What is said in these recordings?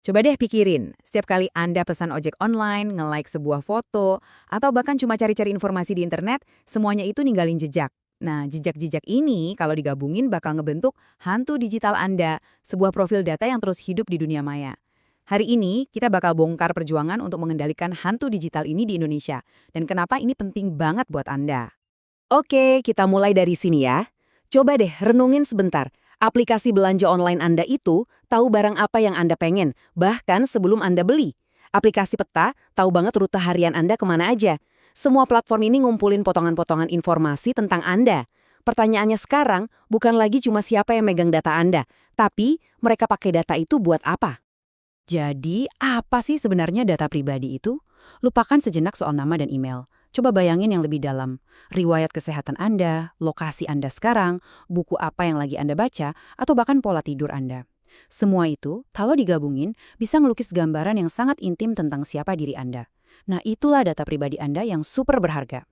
Coba deh pikirin, setiap kali Anda pesan ojek online, nge-like sebuah foto, atau bahkan cuma cari-cari informasi di internet, semuanya itu ninggalin jejak. Nah, jejak-jejak ini kalau digabungin bakal ngebentuk hantu digital Anda, sebuah profil data yang terus hidup di dunia maya. Hari ini, kita bakal bongkar perjuangan untuk mengendalikan hantu digital ini di Indonesia, dan kenapa ini penting banget buat Anda. Oke, kita mulai dari sini ya. Coba deh renungin sebentar. Aplikasi belanja online Anda itu tahu barang apa yang Anda pengen, bahkan sebelum Anda beli. Aplikasi peta tahu banget rute harian Anda kemana aja. Semua platform ini ngumpulin potongan-potongan informasi tentang Anda. Pertanyaannya sekarang bukan lagi cuma siapa yang megang data Anda, tapi mereka pakai data itu buat apa? Jadi, apa sih sebenarnya data pribadi itu? Lupakan sejenak soal nama dan email. Coba bayangin yang lebih dalam. Riwayat kesehatan Anda, lokasi Anda sekarang, buku apa yang lagi Anda baca, atau bahkan pola tidur Anda. Semua itu, kalau digabungin, bisa ngelukis gambaran yang sangat intim tentang siapa diri Anda. Nah, itulah data pribadi Anda yang super berharga.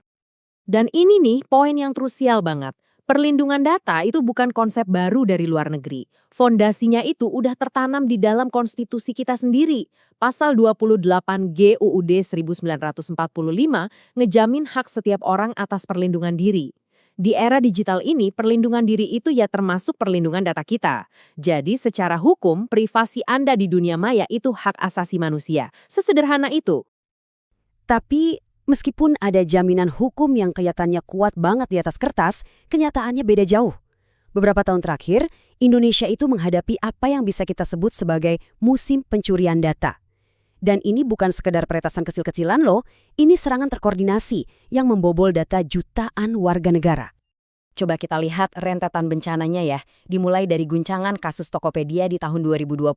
Dan ini nih poin yang krusial banget. Perlindungan data itu bukan konsep baru dari luar negeri. Fondasinya itu udah tertanam di dalam konstitusi kita sendiri. Pasal 28 GUUD 1945 ngejamin hak setiap orang atas perlindungan diri. Di era digital ini, perlindungan diri itu ya termasuk perlindungan data kita. Jadi secara hukum, privasi Anda di dunia maya itu hak asasi manusia. Sesederhana itu. Tapi meskipun ada jaminan hukum yang kelihatannya kuat banget di atas kertas, kenyataannya beda jauh. Beberapa tahun terakhir, Indonesia itu menghadapi apa yang bisa kita sebut sebagai musim pencurian data. Dan ini bukan sekedar peretasan kecil-kecilan loh, ini serangan terkoordinasi yang membobol data jutaan warga negara. Coba kita lihat rentetan bencananya ya, dimulai dari guncangan kasus Tokopedia di tahun 2020.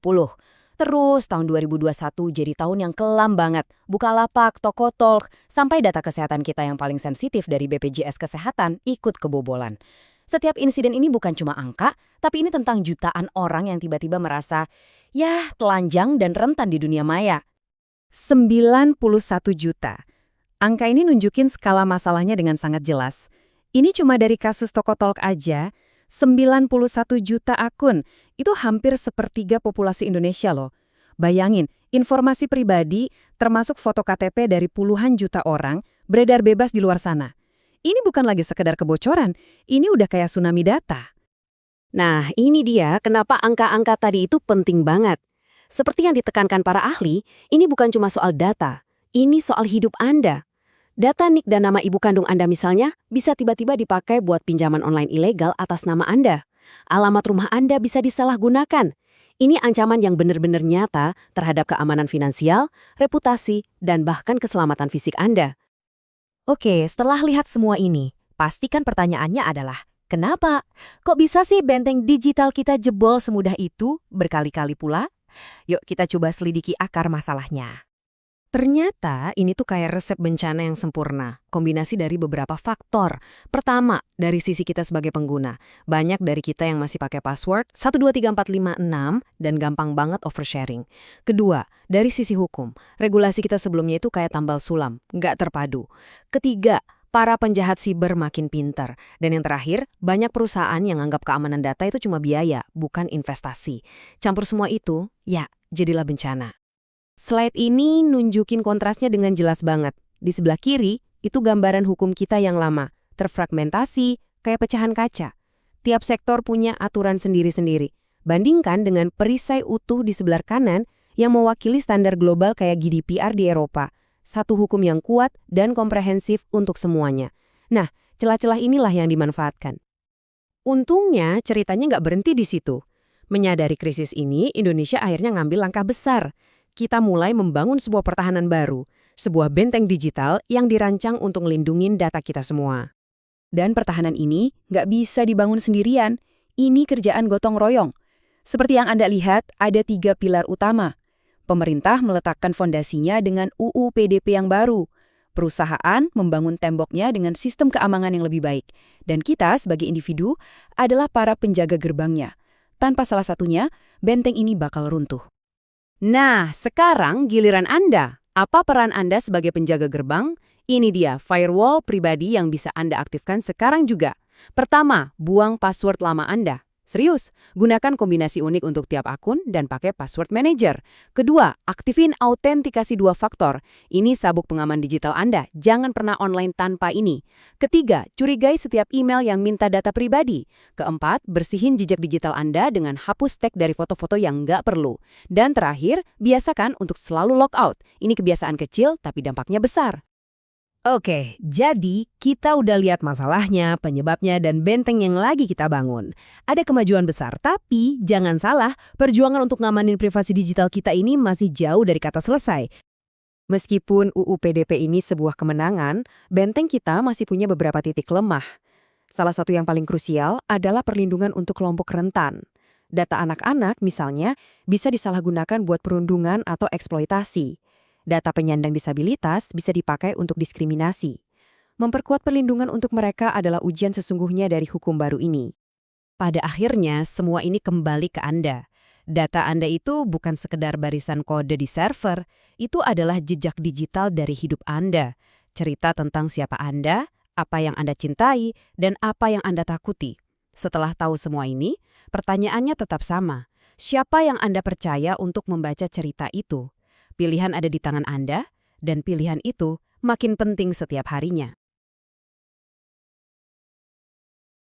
Terus tahun 2021 jadi tahun yang kelam banget. Bukalapak, Tokotalk, sampai data kesehatan kita yang paling sensitif dari BPJS Kesehatan ikut kebobolan. Setiap insiden ini bukan cuma angka, tapi ini tentang jutaan orang yang tiba-tiba merasa, ya telanjang dan rentan di dunia maya. 91 juta. Angka ini nunjukin skala masalahnya dengan sangat jelas. Ini cuma dari kasus Tokotalk aja, 91 juta akun. Itu hampir sepertiga populasi Indonesia loh. Bayangin, informasi pribadi, termasuk foto KTP dari puluhan juta orang, beredar bebas di luar sana. Ini bukan lagi sekedar kebocoran, ini udah kayak tsunami data. Nah, ini dia kenapa angka-angka tadi itu penting banget. Seperti yang ditekankan para ahli, ini bukan cuma soal data, ini soal hidup Anda. Data NIK dan nama ibu kandung Anda misalnya bisa tiba-tiba dipakai buat pinjaman online ilegal atas nama Anda. Alamat rumah Anda bisa disalahgunakan. Ini ancaman yang benar-benar nyata terhadap keamanan finansial, reputasi, dan bahkan keselamatan fisik Anda. Oke, setelah lihat semua ini, pastikan pertanyaannya adalah, kenapa? Kok bisa sih benteng digital kita jebol semudah itu berkali-kali pula? Yuk kita coba selidiki akar masalahnya. Ternyata ini tuh kayak resep bencana yang sempurna, kombinasi dari beberapa faktor. Pertama, dari sisi kita sebagai pengguna. Banyak dari kita yang masih pakai password 123456 dan gampang banget oversharing. Kedua, dari sisi hukum. Regulasi kita sebelumnya itu kayak tambal sulam, nggak terpadu. Ketiga, para penjahat siber makin pintar. Dan yang terakhir, banyak perusahaan yang anggap keamanan data itu cuma biaya, bukan investasi. Campur semua itu, ya jadilah bencana. Slide ini nunjukin kontrasnya dengan jelas banget. Di sebelah kiri, itu gambaran hukum kita yang lama, terfragmentasi, kayak pecahan kaca. Tiap sektor punya aturan sendiri-sendiri. Bandingkan dengan perisai utuh di sebelah kanan yang mewakili standar global kayak GDPR di Eropa. Satu hukum yang kuat dan komprehensif untuk semuanya. Nah, celah-celah inilah yang dimanfaatkan. Untungnya, ceritanya nggak berhenti di situ. Menyadari krisis ini, Indonesia akhirnya ngambil langkah besar. Kita mulai membangun sebuah pertahanan baru, sebuah benteng digital yang dirancang untuk melindungi data kita semua. Dan pertahanan ini nggak bisa dibangun sendirian, ini kerjaan gotong royong. Seperti yang Anda lihat, ada 3 pilar utama. Pemerintah meletakkan fondasinya dengan UU PDP yang baru. Perusahaan membangun temboknya dengan sistem keamanan yang lebih baik. Dan kita sebagai individu adalah para penjaga gerbangnya. Tanpa salah satunya, benteng ini bakal runtuh. Nah, sekarang giliran Anda. Apa peran Anda sebagai penjaga gerbang? Ini dia firewall pribadi yang bisa Anda aktifkan sekarang juga. Pertama, buang password lama Anda. Serius, gunakan kombinasi unik untuk tiap akun dan pakai password manager. Kedua, aktifin autentikasi 2 faktor. Ini sabuk pengaman digital Anda, jangan pernah online tanpa ini. Ketiga, curigai setiap email yang minta data pribadi. Keempat, bersihin jejak digital Anda dengan hapus tag dari foto-foto yang nggak perlu. Dan terakhir, biasakan untuk selalu log out. Ini kebiasaan kecil tapi dampaknya besar. Oke, jadi kita udah lihat masalahnya, penyebabnya, dan benteng yang lagi kita bangun. Ada kemajuan besar, tapi jangan salah, perjuangan untuk ngamanin privasi digital kita ini masih jauh dari kata selesai. Meskipun UU PDP ini sebuah kemenangan, benteng kita masih punya beberapa titik lemah. Salah satu yang paling krusial adalah perlindungan untuk kelompok rentan. Data anak-anak, misalnya, bisa disalahgunakan buat perundungan atau eksploitasi. Data penyandang disabilitas bisa dipakai untuk diskriminasi. Memperkuat perlindungan untuk mereka adalah ujian sesungguhnya dari hukum baru ini. Pada akhirnya, semua ini kembali ke Anda. Data Anda itu bukan sekedar barisan kode di server, itu adalah jejak digital dari hidup Anda. Cerita tentang siapa Anda, apa yang Anda cintai, dan apa yang Anda takuti. Setelah tahu semua ini, pertanyaannya tetap sama. Siapa yang Anda percaya untuk membaca cerita itu? Pilihan ada di tangan Anda, dan pilihan itu makin penting setiap harinya.